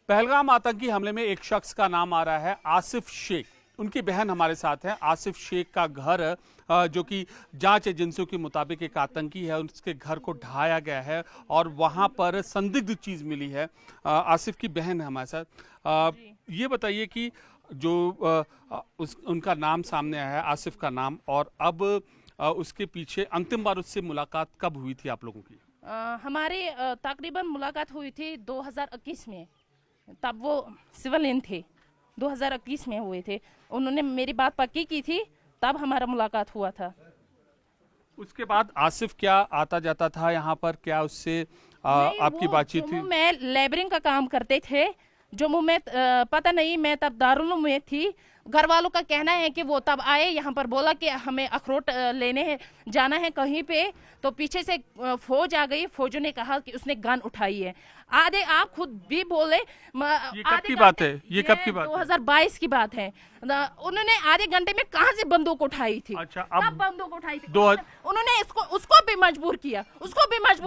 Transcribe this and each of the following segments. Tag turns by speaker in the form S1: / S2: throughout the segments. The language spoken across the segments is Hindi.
S1: पहलगाम आतंकी हमले में एक शख्स का नाम आ रहा है आसिफ शेख। उनकी बहन हमारे साथ है। आसिफ शेख का घर जो कि जांच एजेंसियों के मुताबिक एक आतंकी है, उसके घर को ढाया गया है और वहां पर संदिग्ध चीज मिली है। आसिफ की बहन है हमारे साथ। ये बताइए कि जो उनका नाम सामने आया है, आसिफ का नाम, और अब उसके पीछे अंतिम बार उससे मुलाकात कब हुई थी आप लोगों की?
S2: हमारी तकरीबन मुलाकात हुई थी 2021 में। तब वो सिविलियन थे, 2021 में हुए थे। उन्होंने मेरी बात पक्की की थी, तब हमारा मुलाकात हुआ था।
S1: उसके बाद आसिफ क्या आता जाता था यहाँ पर? क्या उससे आपकी बातचीत थी?
S2: मैं लेबरिंग का काम करते थे जम्मू में। पता नहीं, मैं तब दारुल में थी। घर वालों का कहना है कि वो तब आए यहाँ पर, बोला कि हमें अखरोट लेने हैं, जाना है कहीं पे, तो पीछे से फौज आ गई। फौजों ने कहा कि उसने गन उठाई है। आधे आप खुद भी बोले।
S1: ये कब की बात है? ये कब की बात?
S2: 2022 की बात है। उन्होंने आधे घंटे में कहाँ से बंदूक उठाई थी?
S1: अच्छा, अब
S2: बंदूक उठाई थी उन्होंने। उसको भी मजबूर किया,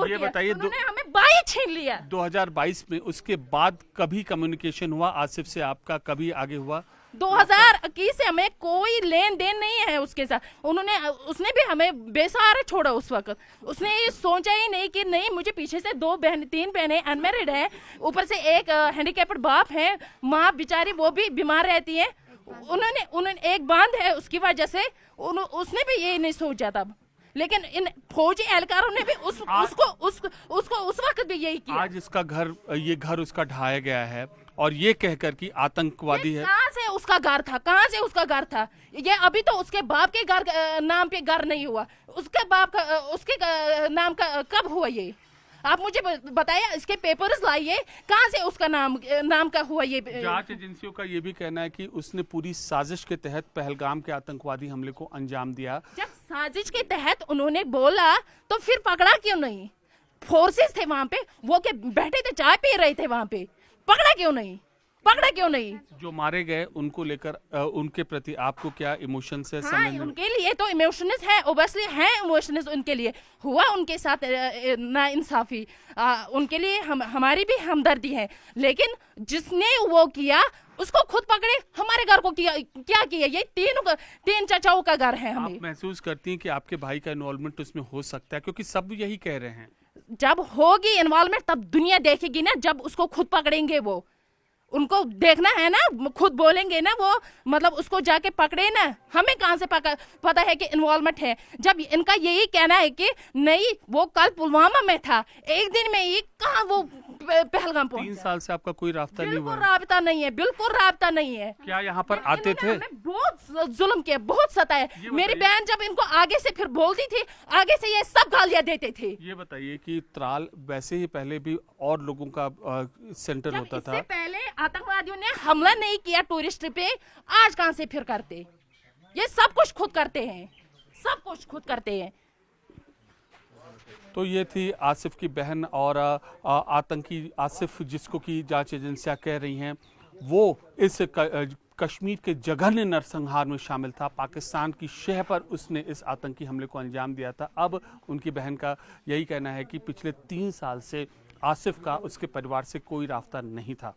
S1: ये बताइए,
S2: उन्होंने हमें बाई छीन लिया
S1: 2022 में। उसके बाद कभी कम्युनिकेशन हुआ आसिफ से आपका? कभी आगे हुआ?
S2: 2021 से हमें कोई लेन देन नहीं है उसके साथ। उसने भी हमें बेसहारा छोड़ा उस वक्त। उसने ये सोचा ही नहीं कि नहीं, मुझे पीछे से 3 बहनें अनमैरिड है, ऊपर से एक हैंडीकैप्ड बाप है, माँ बेचारी वो भी बीमार रहती है। उन्होंने एक बांध है, उसकी वजह से उसने भी ये नहीं सोचा तब। लेकिन इन फौजी एहलकारों ने भी उसको उस वक्त भी यही किया।
S1: आज इसका घर, ये घर उसका ढाया गया है और ये कहकर कि आतंकवादी है।
S2: कहाँ से उसका घर था? कहाँ से उसका घर था? ये अभी तो उसके बाप के घर नाम पे घर नहीं हुआ। उसके बाप का उसके नाम का कब हुआ? ये आप मुझे बताइए, इसके पेपर्स लाइए, कहाँ से उसका नाम का हुआ? ये
S1: जांच एजेंसियों का ये भी कहना है कि उसने पूरी साजिश के तहत पहलगाम के आतंकवादी हमले को अंजाम दिया।
S2: जब साजिश के तहत उन्होंने बोला तो फिर पकड़ा क्यों नहीं? फोर्सेस थे वहां पे, वो के बैठे थे, चाय पी रहे थे वहां पे, पकड़ा क्यों नहीं?
S1: जो मारे गए उनको लेकर उनके प्रति आपको क्या इमोशंस है?
S2: हाँ, उनके लिए तो इमोशंस है, ओबियसली है इमोशंस। उनके लिए हुआ उनके साथ ना इंसाफी, उनके लिए हमारी भी हमदर्दी है। लेकिन जिसने वो किया उसको खुद पकड़े। हमारे घर को क्या किया? ये तीन चाचाओं का घर है। हमें
S1: आप महसूस करती हैं कि आपके भाई का इन्वॉल्वमेंट उसमें हो सकता है? क्योंकि सब यही कह रहे हैं।
S2: जब होगी इन्वॉल्वमेंट तब दुनिया देखेगी ना, जब उसको खुद पकड़ेंगे। वो उनको देखना है ना, खुद बोलेंगे ना वो, मतलब उसको जाके पकड़े ना। हमें कहाँ से पता है कि इन्वॉल्वमेंट है? जब इनका यही कहना है कि नहीं, वो कल पुलवामा में था, एक दिन में ही कहाँ वो पहलगाम पहुंचा।
S1: 3 साल से आपका कोई राब्ता नहीं हुआ?
S2: राब्ता नहीं है, बिल्कुल राब्ता नहीं है।
S1: क्या यहाँ पर आते थे?
S2: बहुत जुल्म किया, बहुत सताया। मेरी बहन जब इनको आगे से फिर बोलती थी, आगे से ये सब गालियां देते थे।
S1: ये बताइए कि त्राल वैसे ही पहले भी और लोगों का सेंटर होता था।
S2: पहले आतंकवादियों ने हमला नहीं किया टूरिस्ट पे, आज कहां से फिर करते? ये सब कुछ खुद करते हैं, सब कुछ खुद करते हैं।
S1: तो ये थी आसिफ की बहन। और आतंकी आसिफ, जिसको कि जांच एजेंसियां कह रही हैं, वो इस कश्मीर के जघन्य नरसंहार में शामिल था। पाकिस्तान की शह पर उसने इस आतंकी हमले को अंजाम दिया था। अब उनकी बहन का यही कहना है कि पिछले 3 साल से आसिफ का उसके परिवार से कोई रास्ता नहीं था।